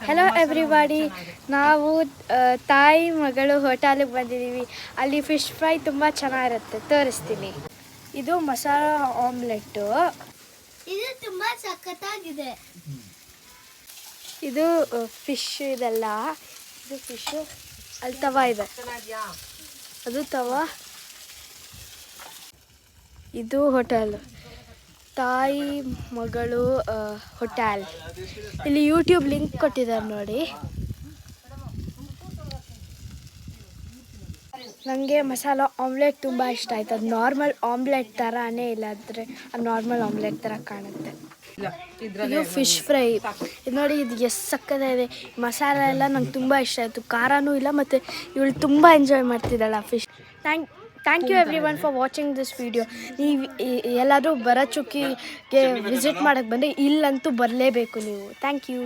Hello everybody, ನಾವು ತಾಯಿ ಮಗಳು ಹೋಟೆಲಿಗೆ ಬಂದಿದ್ದೀವಿ. ಅಲ್ಲಿ ಫಿಶ್ ಫ್ರೈ ತುಂಬ ಚೆನ್ನಾಗಿರುತ್ತೆ, ತೋರಿಸ್ತೀನಿ. ಇದು ಮಸಾಲ ಆಮ್ಲೆಟ್ಟು, ಇದು ತುಂಬ ಸಖತ್ತಾಗಿದೆ. ಇದು ಫಿಶ್ ಇದೆಲ್ಲ, ಇದು ಫಿಶು. ಅಲ್ಲಿ ತವಾ ಇದೆ, ಅದು ತವಾ. ಇದು ಹೋಟೆಲ್ ತಾಯಿ ಮಗಳು ಹೋಟೆಲ್. ಇಲ್ಲಿ ಯೂಟ್ಯೂಬ್ ಲಿಂಕ್ ಕೊಟ್ಟಿದ್ದಾರೆ ನೋಡಿ. ನನಗೆ ಮಸಾಲ ಆಮ್ಲೆಟ್ ತುಂಬ ಇಷ್ಟ ಆಯ್ತು. ಅದು ನಾರ್ಮಲ್ ಆಮ್ಲೆಟ್ ಥರನೇ ಇಲ್ಲ, ಆದರೆ ಅದು ನಾರ್ಮಲ್ ಆಮ್ಲೆಟ್ ಥರ ಕಾಣುತ್ತೆ. ಇದು ಫಿಶ್ ಫ್ರೈ. ಇದು ನೋಡಿ, ಇದು ಎಷ್ಟು ಸಕ್ಕತ್ತಾಗಿದೆ. ಮಸಾಲ ಎಲ್ಲ ನಂಗೆ ತುಂಬ ಇಷ್ಟ ಆಯಿತು. ಖಾರನೂ ಇಲ್ಲ, ಮತ್ತು ಇವಳು ತುಂಬ ಎಂಜಾಯ್ ಮಾಡ್ತಿದ್ದಾಳೆ ಆ fish. Thank you everyone for watching this video. ನೀವು ಎಲ್ಲಾದರೂ ಭರಚುಕ್ಕಿಗೆ ವಿಸಿಟ್ ಮಾಡೋಕ್ಕೆ ಬಂದರೆ ಇಲ್ಲಂತೂ ಬರಲೇಬೇಕು ನೀವು. Thank you.